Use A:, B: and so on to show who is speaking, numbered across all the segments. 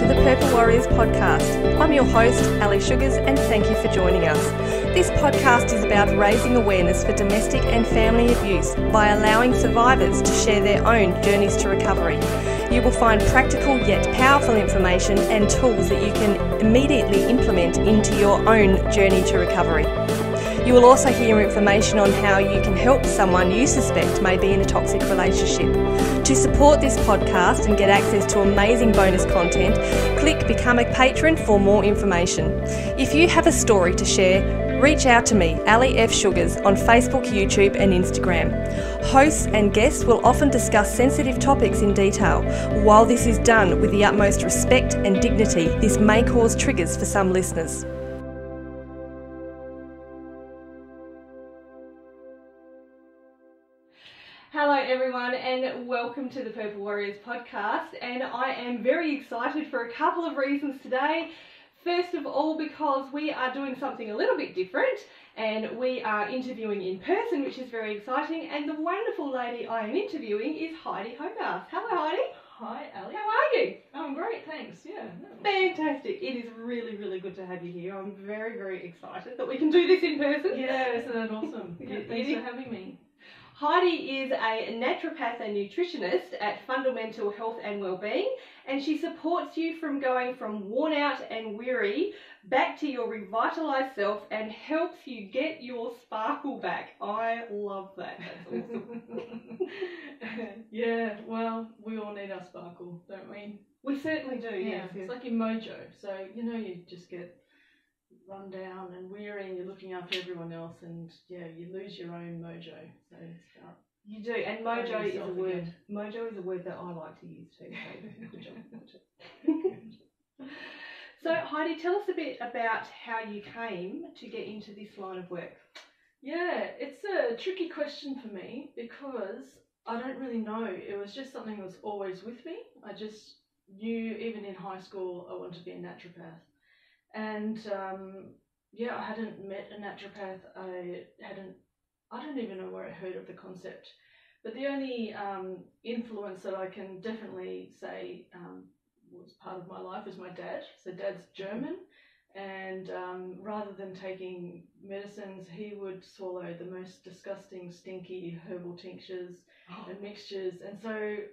A: to the Purple Warriors podcast. I'm your host, Heidi Hogarth, and thank you for joining us. This podcast is about raising awareness for domestic and family abuse by allowing survivors to share their own journeys to recovery. You will find practical yet powerful information and tools that you can immediately implement into your own journey to recovery. You will also hear information on how you can help someone you suspect may be in a toxic relationship. To support this podcast and get access to amazing bonus content, click Become a Patron for more information. If you have a story to share, reach out to me, Ali F. Sugars, on Facebook, YouTube and Instagram. Hosts and guests will often discuss sensitive topics in detail. While this is done with the utmost respect and dignity, this may cause triggers for some listeners. Hello everyone and welcome to the Purple Warriors podcast, and I am very excited for a couple of reasons today. First of all, because we are doing something a little bit different and we are interviewing in person, which is very exciting, and the wonderful lady I am interviewing is Heidi Hogarth. Hello Heidi.
B: Hi Ali.
A: How are you?
B: I'm great, thanks. Yeah.
A: Fantastic. It is really, really good to have you here. I'm very, very excited that we can do this in person.
B: Yeah, isn't that awesome? Yeah, thanks for having me.
A: Heidi is a naturopath and nutritionist at Fundamental Health and Wellbeing, and she supports you from going from worn out and weary back to your revitalised self and helps you get your sparkle back. I love that. That's awesome.
B: Yeah, well, we all need our sparkle, don't we?
A: We certainly do, yes.
B: It's like your mojo. So, you just get run down and weary and you're looking after everyone else, and you lose your own mojo. So it's about
A: you do, and mojo is a word. Again. Mojo is a word that I like to use too. So good job. So Heidi, tell us a bit about how you came to get into this line of work.
B: Yeah, it's a tricky question for me because I don't really know. It was just something that was always with me. I just knew, even in high school, I wanted to be a naturopath. And I hadn't met a naturopath. I don't even know where I heard of the concept. But the only influence that I can definitely say was part of my life is my dad. So dad's German, and rather than taking medicines, he would swallow the most disgusting, stinky herbal tinctures and mixtures. And so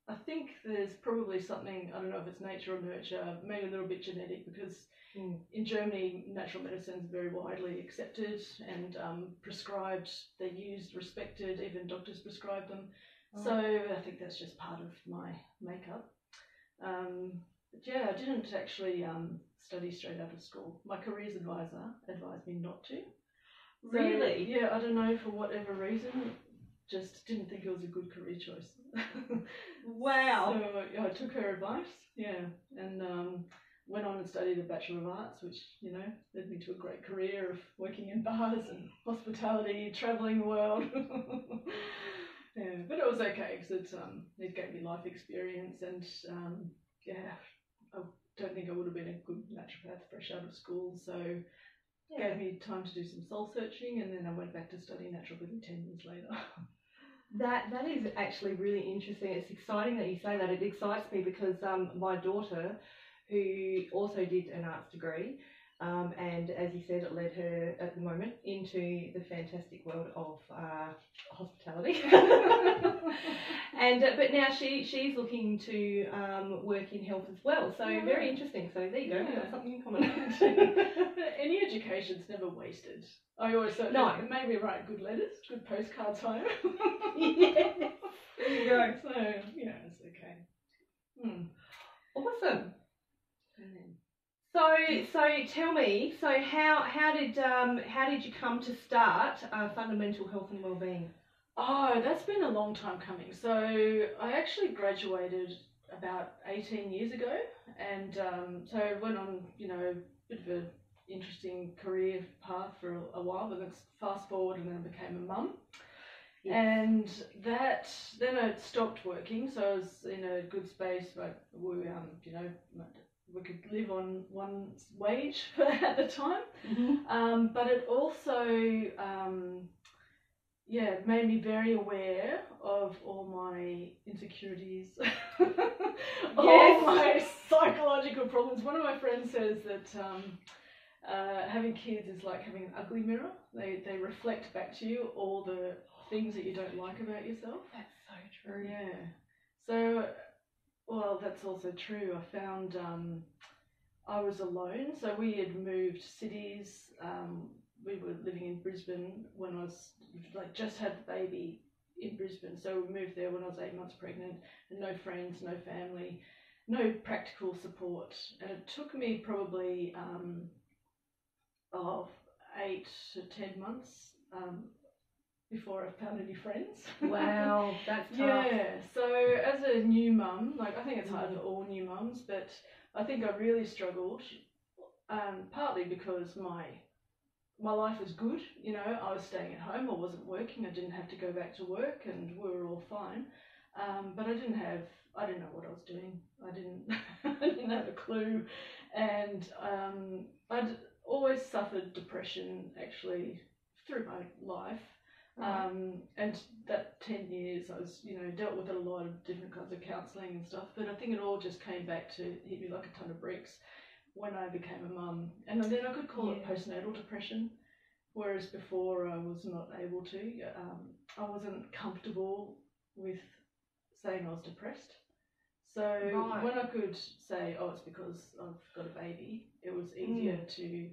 B: I think there's probably something, I don't know if it's nature or nurture, maybe a little bit genetic, because in Germany, natural medicine is very widely accepted and prescribed. They're used, respected, even doctors prescribe them. Oh. So I think that's just part of my makeup. I didn't actually study straight out of school. My careers advisor advised me not to.
A: Really?
B: So, I don't know, for whatever reason, just didn't think it was a good career choice.
A: Wow.
B: So I took her advice, and went on and studied a Bachelor of Arts, which, led me to a great career of working in bars and hospitality, travelling the world. But it was okay because it gave me life experience, and I don't think I would have been a good naturopath fresh out of school, so it gave me time to do some soul searching, and then I went back to study naturopathy 10 years later.
A: That is actually really interesting. It's exciting that you say that. It excites me because my daughter, who also did an arts degree, and as you said, it led her at the moment into the fantastic world of hospitality. But now she's looking to work in health as well. So very interesting. So there you go. We've got something in common.
B: Any education's never wasted. I always thought, it made me write good letters, good postcards home.
A: Yeah. There you go.
B: So it's okay.
A: Awesome. So tell me, how did you come to start Fundamental Health and Wellbeing?
B: Oh, that's been a long time coming. So I actually graduated about 18 years ago, and so I went on, a bit of an interesting career path for a while, but let's fast forward, and then I became a mum. Yes. And then I stopped working, so I was in a good space, but we could live on one's wage at the time. Mm-hmm. But it also it made me very aware of all my insecurities, all my psychological problems. One of my friends says that having kids is like having an ugly mirror. They reflect back to you all the things that you don't like about yourself.
A: That's so true.
B: Yeah. So, well, that's also true. I found I was alone. So we had moved cities. We were living in Brisbane when I was just had the baby in Brisbane. So we moved there when I was 8 months pregnant, and no friends, no family, no practical support. And it took me probably 8 to 10 months before I found any friends.
A: Wow, that's tough.
B: Yeah, so as a new mum, I think it's hard for all new mums, but I think I really struggled, partly because my life was good, I was staying at home, I wasn't working, I didn't have to go back to work, and we were all fine, but I didn't know what I was doing. I didn't have a clue, and I'd always suffered depression, actually, through my life. And that 10 years I was, dealt with a lot of different kinds of counselling and stuff, but I think it all just came back to hit me like a ton of bricks when I became a mum. And then I could call it postnatal depression, whereas before I was not able to. I wasn't comfortable with saying I was depressed. So when I could say, it's because I've got a baby, it was easier to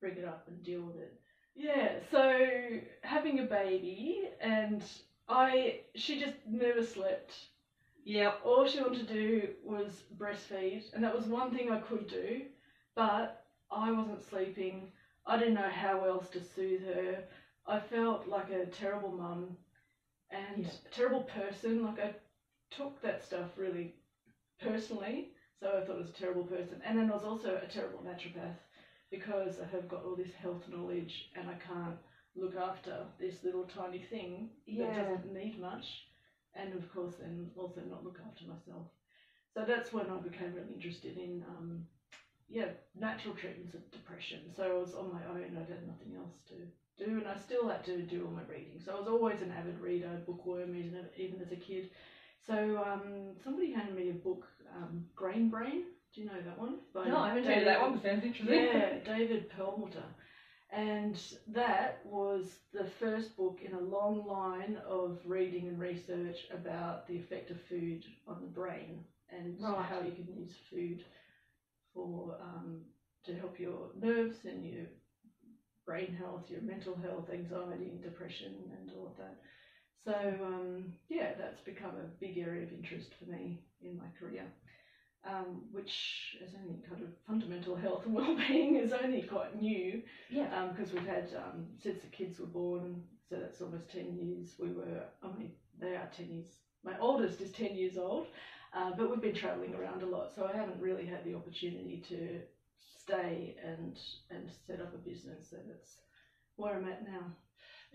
B: bring it up and deal with it. Yeah, so having a baby, and she just never slept.
A: Yeah.
B: All she wanted to do was breastfeed, and that was one thing I could do, but I wasn't sleeping. I didn't know how else to soothe her. I felt like a terrible mum and a terrible person. I took that stuff really personally, so I thought I was a terrible person. And then I was also a terrible naturopath, because I have got all this health knowledge and I can't look after this little tiny thing that doesn't need much, and of course then also not look after myself. So that's when I became really interested in natural treatments of depression. So I was on my own, I had nothing else to do, and I still had to do all my reading. So I was always an avid reader, bookworm, even as a kid. So somebody handed me a book, Grain Brain. Do you know that one?
A: No, I haven't heard of that one. Sounds interesting.
B: Yeah, David Perlmutter. And that was the first book in a long line of reading and research about the effect of food on the brain, and how you can use food for to help your nerves and your brain health, your mental health, anxiety and depression and all of that. So that's become a big area of interest for me in my career. Which is only kind of fundamental health and wellbeing is only quite new. Yeah. Because we've had since the kids were born, so that's almost 10 years. They are 10 years. My oldest is 10 years old, but we've been travelling around a lot, so I haven't really had the opportunity to stay and set up a business. So that's where I'm at now.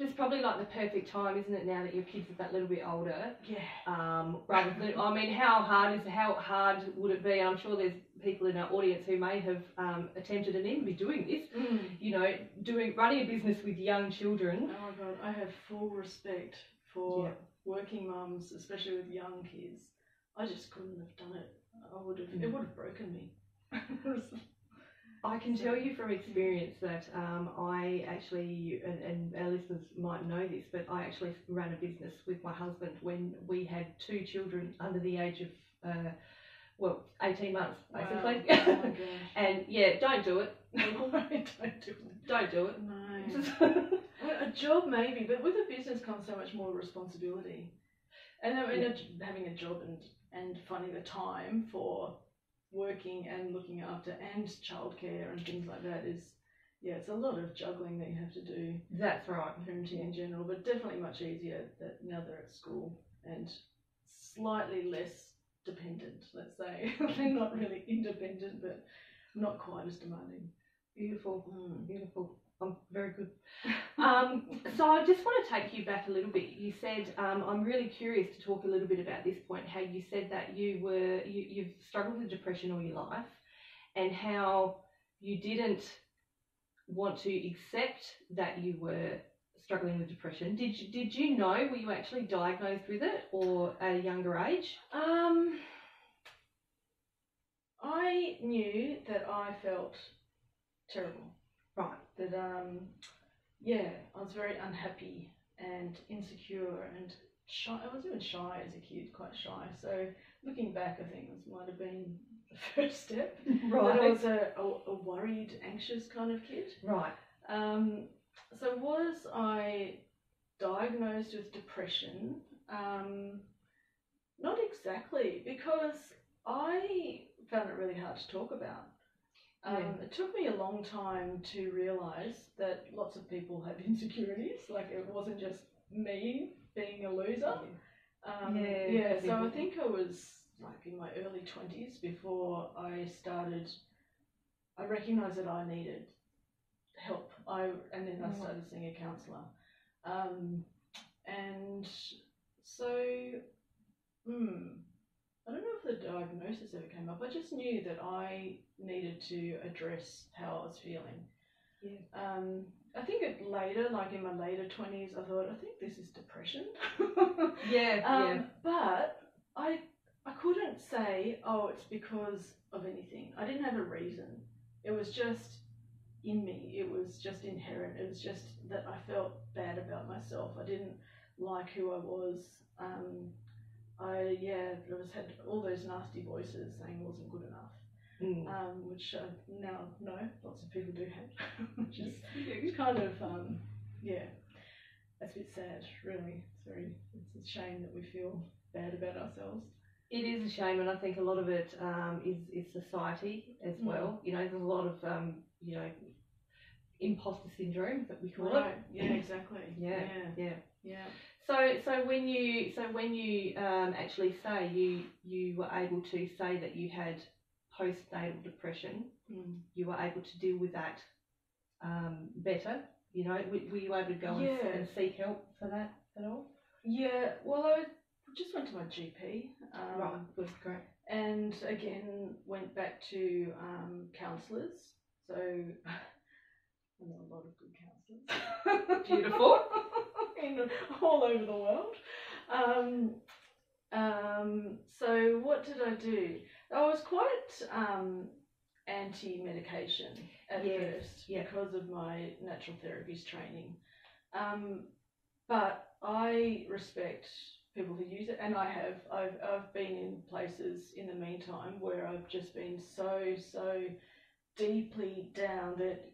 A: It's probably like the perfect time, isn't it, now that your kids are that little bit older?
B: Yeah.
A: Rather than, how hard would it be? I'm sure there's people in our audience who may have attempted and even be doing this, running a business with young children.
B: Oh my God, I have full respect for working mums, especially with young kids. I just couldn't have done it. It would have broken me.
A: I can tell you from experience that I actually, and our listeners might know this, but I actually ran a business with my husband when we had 2 children under the age of, 18 months, basically.
B: Wow. Oh my gosh.
A: And don't do it. Don't do it.
B: No. A job maybe, but with a business comes so much more responsibility. And having a job and finding the time for working and looking after and childcare and things like that is, it's a lot of juggling that you have to do.
A: That's right.
B: Parenting in general, but definitely much easier that now they're at school and slightly less dependent, let's say. They're not really independent, but not quite as demanding.
A: Beautiful. Beautiful. Very good. So I just want to take you back a little bit. You said, I'm really curious to talk a little bit about this point, how you said that you've struggled with depression all your life, and how you didn't want to accept that you were
C: struggling with depression. Did you know, were you actually diagnosed with it, or at a younger age?
B: I knew that I felt terrible.
C: Right.
B: That I was very unhappy and insecure and shy. I was even shy as a kid, quite shy. So looking back, I think this might have been the first step.
C: Right.
B: That I was a worried, anxious kind of kid.
C: Right.
B: So was I diagnosed with depression? Not exactly, because I found it really hard to talk about. It took me a long time to realise that lots of people have insecurities. Like, it wasn't just me being a loser. So I think I was like in my early 20s before I recognised that I needed help. And then I started seeing a counsellor. And so, I don't know if the diagnosis ever came up. I just knew that I needed to address how I was feeling. Yeah. I think later, like in my later 20s, I thought, I think this is depression. But I couldn't say, oh, it's because of anything. I didn't have a reason. It was just in me. It was just inherent. It was just that I felt bad about myself. I didn't like who I was. I had all those nasty voices saying I wasn't good enough, which now know lots of people do have, which is kind of that's a bit sad, really. It's a shame that we feel bad about ourselves.
C: It is a shame, and I think a lot of it is society as well. You know, there's a lot of imposter syndrome that we call it.
B: Yeah, exactly.
C: Yeah. So when you actually say you were able to say that you had postnatal depression, you were able to deal with that better. You know, were you able to go and seek help for that at all? Yeah.
B: Well, I just went to my GP.
C: Right. Good. Great.
B: And again went back to counsellors. So I know a lot of good counsellors.
C: Beautiful.
B: All over the world. So what did I do? I was quite anti-medication at first because of my natural therapies training. But I respect people who use it, and I've been in places in the meantime where I've just been so deeply down that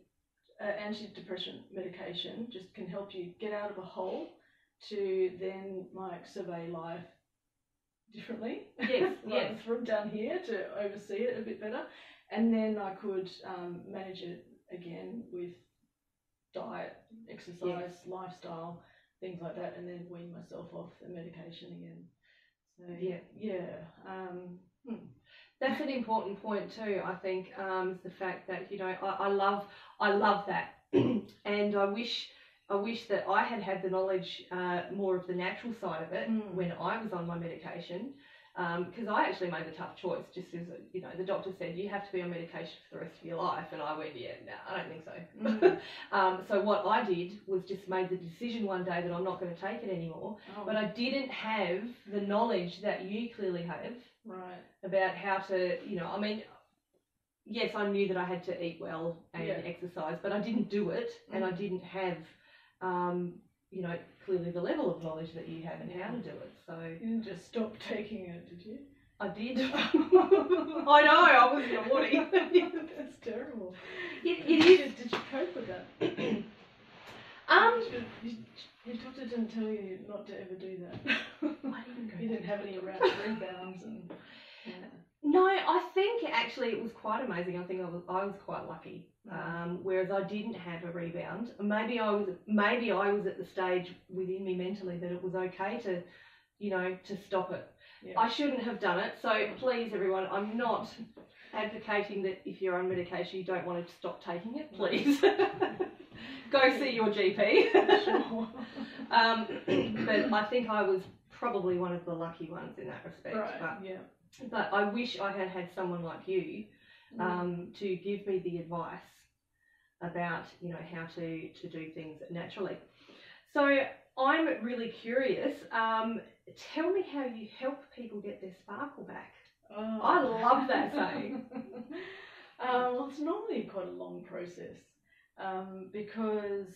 B: antidepressant medication just can help you get out of a hole to then like survey life differently.
C: Yes.
B: From down here to oversee it a bit better, and then I could manage it again with diet, exercise, lifestyle, things like that, and then wean myself off the medication again. So
C: That's an important point too. I think is the fact that I love that, and I wish that I had the knowledge, more of the natural side of it when I was on my medication, because I actually made the tough choice. Just as the doctor said, you have to be on medication for the rest of your life, and I went, I don't think so. So what I did was just made the decision one day that I'm not going to take it anymore. But I didn't have the knowledge that you clearly have.
B: Right.
C: About how to, yes, I knew that I had to eat well and exercise, but I didn't do it, and I didn't have, clearly the level of knowledge that you have and how to do it. So
B: you didn't just stop taking it, did you?
C: I did. I know, I was naughty.
B: That's terrible.
C: It is.
B: Did you cope with that? Your doctor didn't tell you not to ever do that.
C: I didn't go.
B: You didn't have any rebounds and.
C: No, I think actually it was quite amazing. I think I was quite lucky. Whereas I didn't have a rebound. Maybe I was at the stage within me mentally that it was okay to stop it. Yeah. I shouldn't have done it. So please, everyone, I'm not advocating that if you're on medication you don't want to stop taking it. Please. Go see your GP.
B: Sure.
C: But I think I was probably one of the lucky ones in that respect.
B: Right.
C: But I wish I had someone like you to give me the advice about how to do things naturally. So I'm really curious. Tell me how you help people get their sparkle back.
B: Oh.
C: I love that saying.
B: Well, it's normally quite a long process because,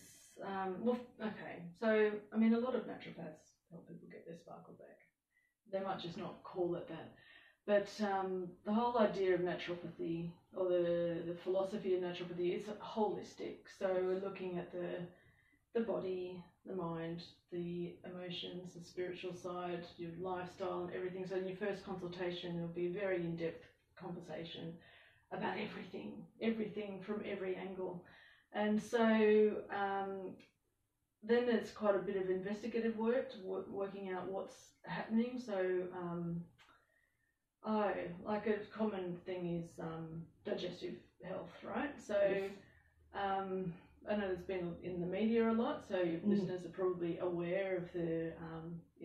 B: so, I mean, a lot of naturopaths help people get their sparkle back. They might just not call it that. But the whole idea of naturopathy, or the philosophy of naturopathy, is holistic. So we're looking at the body, the mind, the emotions, the spiritual side, your lifestyle and everything. So in your first consultation, there'll be a very in-depth conversation about everything from every angle. And so then there's quite a bit of investigative work, working out what's happening. So like a common thing is digestive health, right? So
C: Yes.
B: I know it's been in the media a lot, so your listeners are probably aware of the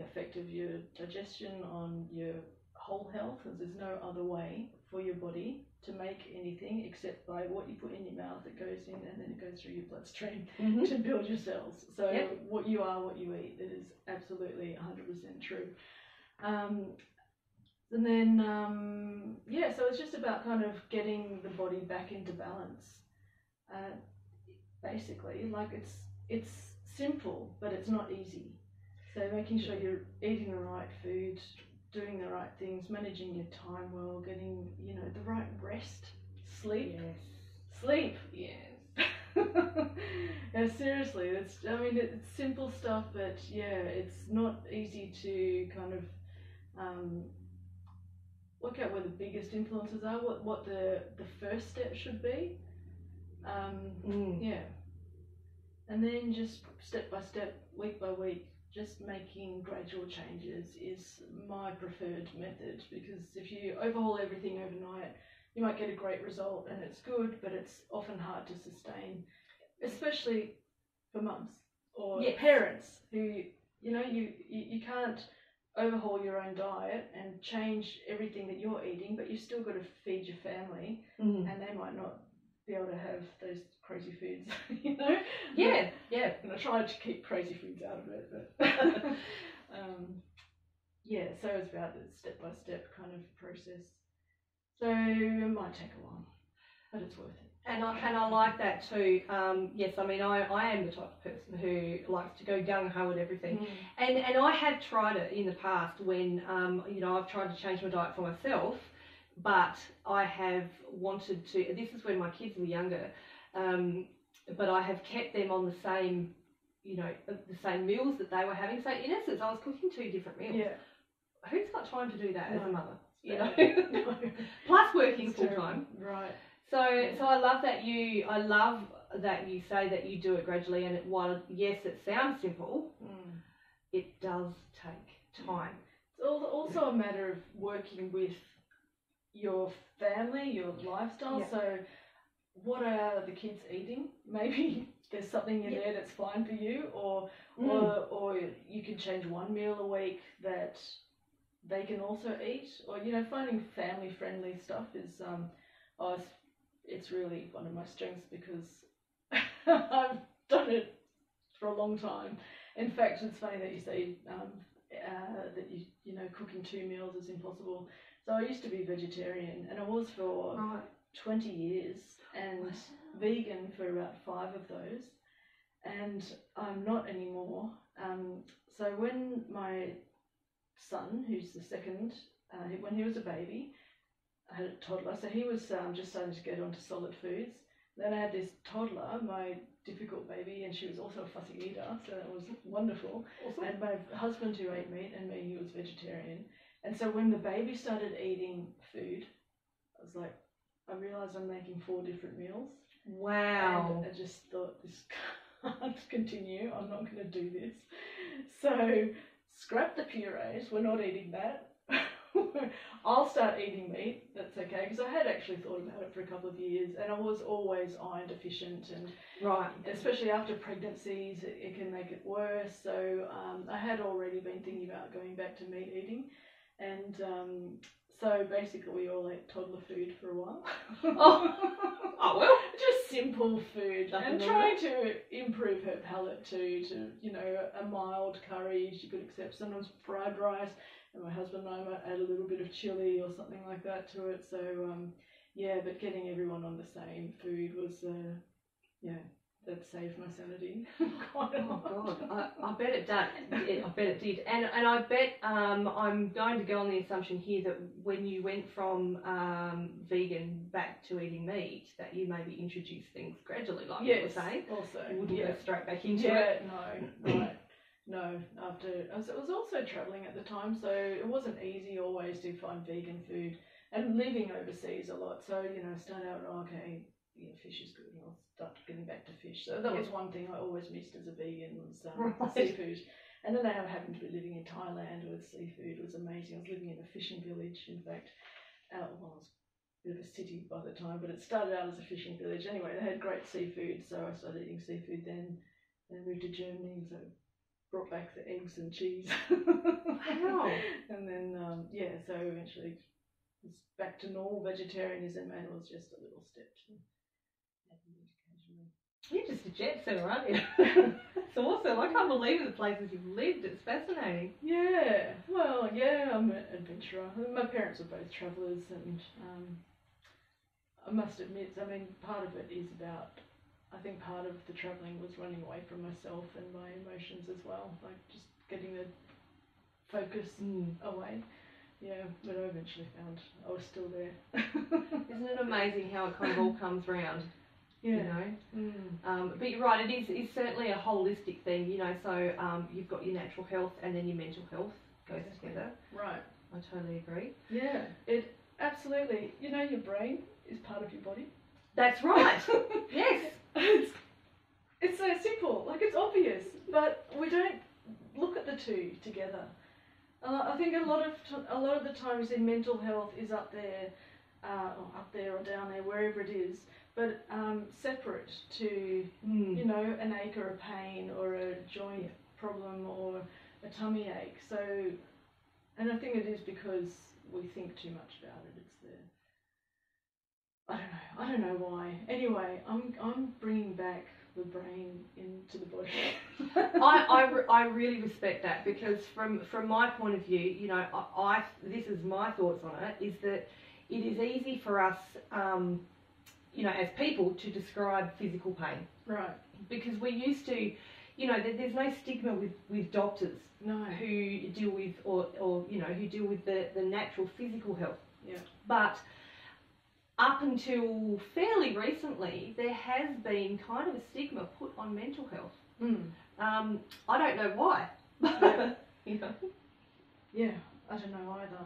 B: effect of your digestion on your whole health, as there's no other way for your body to make anything except by what you put in your mouth. It goes in and then it goes through your bloodstream to build your cells. So what you are, what you eat. It is absolutely 100% true. And then, so it's just about kind of getting the body back into balance. Basically, like it's simple, but it's not easy. So making sure you're eating the right food, doing the right things, managing your time well, getting, the right rest, sleep.
C: Yes.
B: Sleep.
C: Yes.
B: Yeah, seriously, it's simple stuff, but it's not easy to kind of work out where the biggest influences are, what the first step should be. And then just step by step, week by week, just making gradual changes is my preferred method, because if you overhaul everything overnight, you might get a great result and it's good, but it's often hard to sustain, especially for mums or parents who, you can't overhaul your own diet and change everything that you're eating, but you've still got to feed your family, and they might not be able to have those crazy foods,
C: Yeah.
B: And I try to keep crazy foods out of it, but so it's about the step-by-step kind of process. So it might take a while, but it's worth it.
C: And I like that too. Yes, I mean, I am the type of person who likes to go gung-ho at everything. And I have tried it in the past when, I've tried to change my diet for myself, but I have wanted to, this is when my kids were younger, but I have kept them on the same, the same meals that they were having. So in essence, I was cooking 2 different meals. Yeah. Who's got time to do that as a mother?
B: No.
C: Plus working full time.
B: Right.
C: So I love that you say that you do it gradually, and while yes, it sounds simple, it does take time.
B: It's also a matter of working with your family, your lifestyle.
C: Yep.
B: So what are the kids eating? Maybe there's something in there that's fine for you, or you can change one meal a week that they can also eat, or finding family friendly stuff is it's really one of my strengths, because I've done it for a long time. In fact, it's funny that you say that cooking 2 meals is impossible. So I used to be vegetarian, and I was for 20 years, and vegan for about 5 of those, and I'm not anymore. So when my son, who's the second, when he was a baby, I had a toddler, so he was just starting to get onto solid foods. Then I had this toddler, my difficult baby, and she was also a fussy eater, so that was wonderful. Awesome. And my husband, who ate meat, and me, he was vegetarian. And so when the baby started eating food, I realised I'm making 4 different meals.
C: Wow.
B: And I just thought, this can't continue, I'm not going to do this. So scrap the purees, we're not eating that. I'll start eating meat, that's okay, because I had actually thought about it for a couple of years, and I was always iron deficient, and especially after pregnancies it can make it worse. So I had already been thinking about going back to meat eating, And so basically we all ate toddler food for a while.
C: Oh well.
B: Just simple food.
C: Nothing
B: and
C: wrong
B: trying to improve her palate too, to, you know, a mild curry she could accept, sometimes fried rice, and my husband and I might add a little bit of chili or something like that to it. So yeah, but getting everyone on the same food was that saved my sanity quite a lot.
C: Oh God, I bet it did. I bet it did, and I bet I'm going to go on the assumption here that when you went from vegan back to eating meat, that you maybe introduced things gradually, like you were saying.
B: Also,
C: you wouldn't go straight back into
B: it. No, right. No, after I was also travelling at the time, so it wasn't easy always to find vegan food, and living overseas a lot. So, you know, start out, fish is good, and I'll start getting back to fish. So that was one thing I always missed as a vegan, was seafood. And then I happened to be living in Thailand with seafood. It was amazing. I was living in a fishing village, in fact. It was a bit of a city by the time, but it started out as a fishing village. Anyway, they had great seafood, so I started eating seafood then. Then I moved to Germany, so brought back the eggs and cheese.
C: Wow.
B: And then, so eventually it's back to normal vegetarianism, and it was just a little step to have meat occasionally.
C: You're just a jet setter, aren't you? That's awesome. I can't believe the places you've lived. It's fascinating.
B: Yeah, well, yeah, I'm an adventurer. My parents were both travellers, and I must admit, I mean, part of it is about, I think part of the travelling was running away from myself and my emotions as well, like just getting the focus away. Yeah, but I eventually found I was still there.
C: Isn't it amazing how it kind of all comes round?
B: Yeah.
C: You know? But you're right, it's certainly a holistic thing, you know, so you've got your natural health and then your mental health goes together. Right. I totally agree.
B: Yeah, it absolutely, you know, your brain is part of your body.
C: That's right. Yes.
B: It's so simple, like it's obvious, but we don't look at the two together. I think a lot of the times in mental health is up there or down there, wherever it is, but separate to you know, an ache or a pain or a joint problem or a tummy ache. So, and I think it is because we think too much about it. It's I don't know why. Anyway, I'm bringing back the brain into the body.
C: I really respect that, because from my point of view, you know, this is my thoughts on it, is that it is easy for us, you know, as people to describe physical pain.
B: Right.
C: Because we're used to, you know, there's no stigma with doctors who deal with or you know, who deal with the natural physical health.
B: Yeah.
C: But up until fairly recently, there has been kind of a stigma put on mental health. I don't know why.
B: Yeah.
C: You know?
B: Yeah, I don't know either.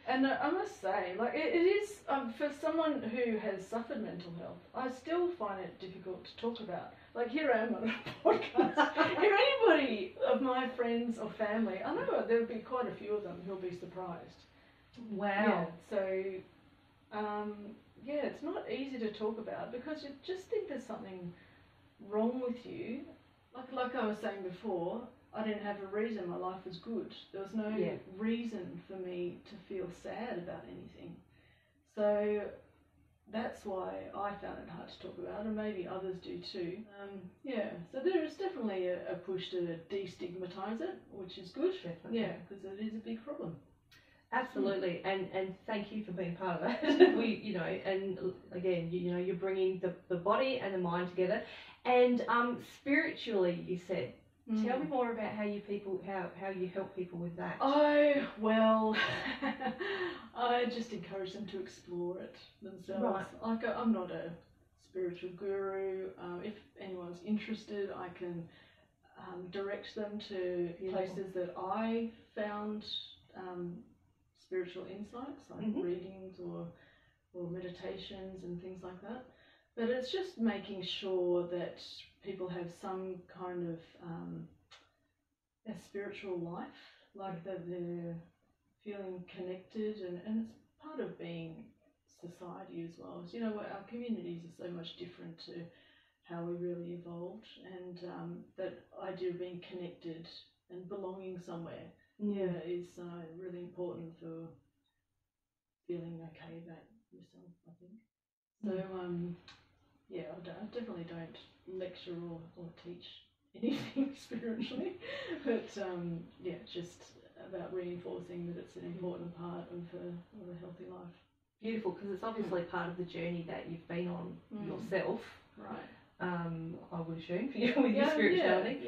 B: And I must say, like, it is, for someone who has suffered mental health, I still find it difficult to talk about. Like, here I am on a podcast. If anybody of my friends or family, I know there'll be quite a few of them who'll be surprised.
C: Wow.
B: Yeah, so, it's not easy to talk about, because you just think there's something wrong with you. Like I was saying before, I didn't have a reason. My life was good. There was no reason for me to feel sad about anything. So that's why I found it hard to talk about, and maybe others do too. So there is definitely a push to destigmatise it, which is good.
C: Definitely.
B: Yeah, because it is a big problem.
C: Absolutely, and thank you for being part of that. You know, and again, you know, you're bringing the body and the mind together, and spiritually, you said. Tell me more about how you help people with that.
B: Oh, well, I just encourage them to explore it themselves.
C: Right.
B: I'm not a spiritual guru. If anyone's interested, I can direct them to places that I found spiritual insights, like readings or meditations and things like that. But it's just making sure that people have some kind of a spiritual life, like that they're feeling connected, and it's part of being society as well. So, you know, our communities are so much different to how we really evolved, and that idea of being connected and belonging somewhere Yeah, is really important for feeling okay about yourself, I think. So, yeah, I definitely don't lecture or teach anything spiritually, but yeah, just about reinforcing that it's an important part of a healthy life.
C: Beautiful, because it's obviously part of the journey that you've been on yourself.
B: Right.
C: I would assume for you with your spirituality.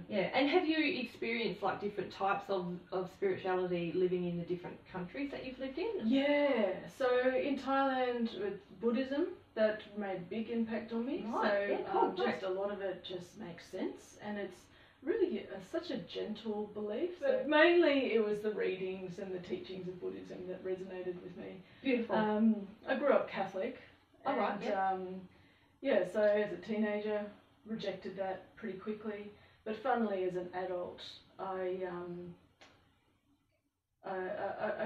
C: Yeah. And have you experienced like different types of spirituality living in the different countries that you've lived in?
B: Yeah. So in Thailand with Buddhism, that made a big impact on me.
C: Right.
B: So just a lot of it just makes sense, and it's really such a gentle belief. But mainly it was the readings and the teachings of Buddhism that resonated with me.
C: Beautiful.
B: I grew up Catholic.
C: Oh, right.
B: Yeah, so as a teenager, rejected that pretty quickly. But funnily, as an adult, I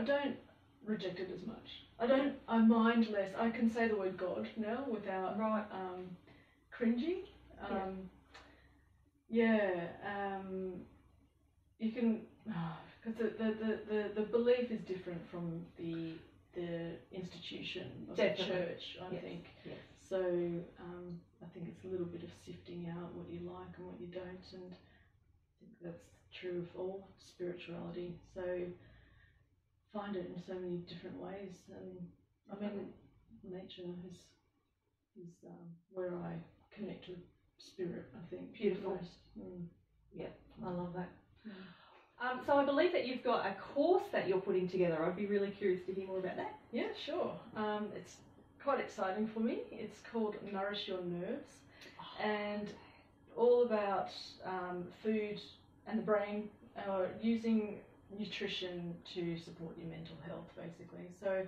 B: don't reject it as much. I mind less. I can say the word God now without cringing. You can, because the belief is different from the institution of the church, I think.
C: Yes.
B: So I think it's a little bit of sifting out what you like and what you don't, and I think that's true of all spirituality. So find it in so many different ways, and I mean, nature is where I connect with spirit, I think.
C: Beautiful. Yeah, I love that. So I believe that you've got a course that you're putting together. I'd be really curious to hear more about that.
B: Yeah, sure. It's quite exciting for me. It's called Nourish Your Nerves, and all about food and the brain, using nutrition to support your mental health, basically. So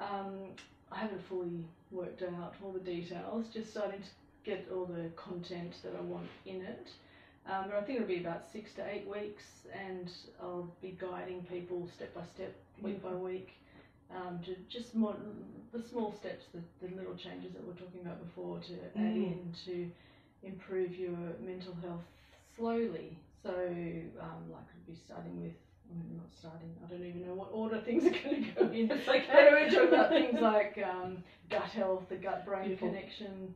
B: I haven't fully worked out all the details, just starting to get all the content that I want in it. But I think it'll be about 6 to 8 weeks, and I'll be guiding people step by step, week by week, to just the small steps, the little changes that we were talking about before, to add in to improve your mental health slowly. So like I'd be starting with, I don't even know what order things are going to go in. But we're talking about things like gut health, the gut-brain connection,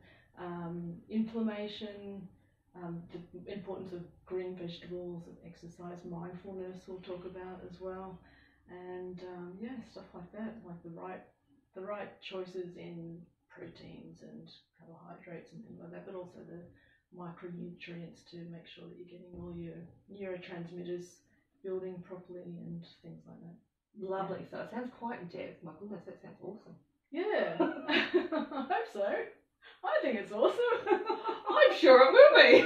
B: inflammation, the importance of green vegetables, of exercise, mindfulness we'll talk about as well, and stuff like that, like the right choices in proteins and carbohydrates and things like that, but also the micronutrients to make sure that you're getting all your neurotransmitters building properly and things like that.
C: Lovely. So it sounds quite in depth. My goodness, that sounds awesome.
B: Yeah. I hope so. I think it's awesome.
C: I'm sure it will be.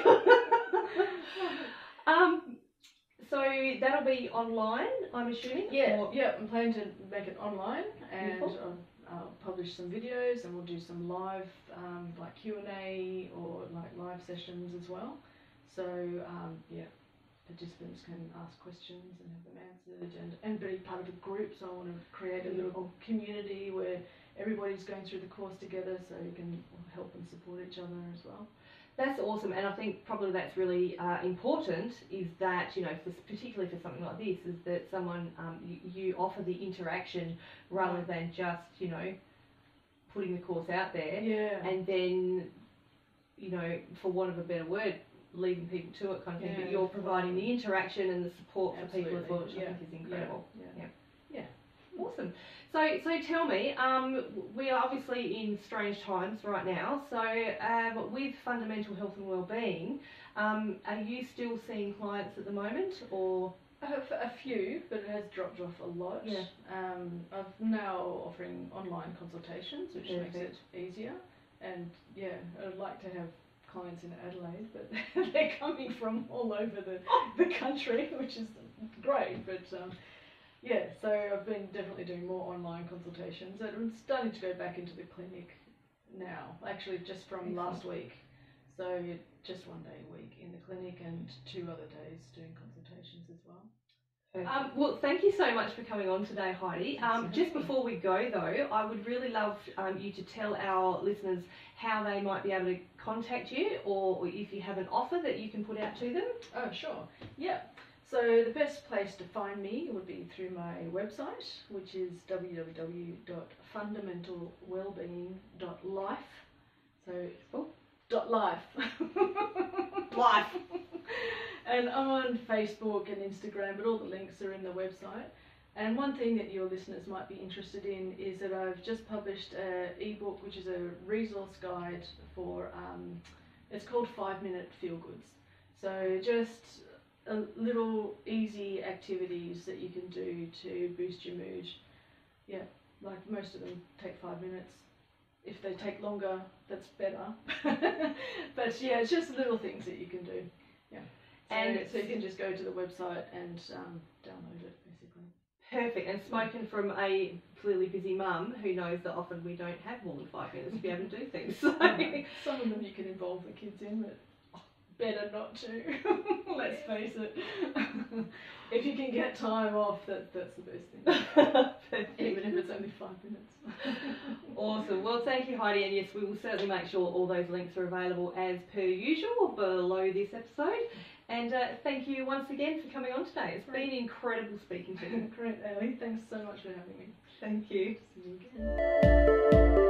C: So that'll be online, I'm assuming?
B: Yeah, I'm planning to make it online, and I'll publish some videos, and we'll do some live like Q&A or like live sessions as well. So participants can ask questions and have them answered, and be part of a group. So I want to create a little community where everybody's going through the course together, so you can help and support each other as well.
C: That's awesome, and I think probably that's really important, is that, particularly for something like this, is that someone, you offer the interaction rather than just, putting the course out there, and then, for want of a better word, leaving people to it kind of thing, but you're providing the interaction and the support for people as well, which I think is incredible. Yeah. Awesome. So tell me, we are obviously in strange times right now. So with Fundamental Health and Wellbeing, are you still seeing clients at the moment, or?
B: A few, but it has dropped off a lot.
C: Yeah.
B: I'm now offering online consultations, which makes it easier. And I'd like to have clients in Adelaide, but they're coming from all over the country, which is great. But so I've been definitely doing more online consultations, and I'm starting to go back into the clinic now, actually just from last week. So just 1 day a week in the clinic and 2 other days doing consultations as well.
C: Well, thank you so much for coming on today, Heidi. Just before we go, though, I would really love you to tell our listeners how they might be able to contact you, or if you have an offer that you can put out to them.
B: Oh, sure. Yeah. So the best place to find me would be through my website, which is www.fundamentalwellbeing.life. So, .life.
C: Life.
B: And I'm on Facebook and Instagram, but all the links are in the website. And one thing that your listeners might be interested in is that I've just published an ebook, which is a resource guide for, it's called 5-Minute Feel Goods. So just little easy activities that you can do to boost your mood. Yeah, like most of them take 5 minutes. If they take longer, that's better. But yeah, it's just little things that you can do. Yeah. So you can just go to the website and download it, basically.
C: Perfect. And spoken from a clearly busy mum who knows that often we don't have more than 5 minutes to be able to do things. So.
B: Some of them you can involve the kids in, but better not to. Let's face it. If you can get time off, that's the best thing. Even if it's only 5 minutes.
C: Awesome. Well, thank you, Heidi. And yes, we will certainly make sure all those links are available as per usual below this episode. And thank you once again for coming on today. It's been incredible speaking to you.
B: Great, Ellie. Thanks so much for having me.
C: Thank you.
B: See you again.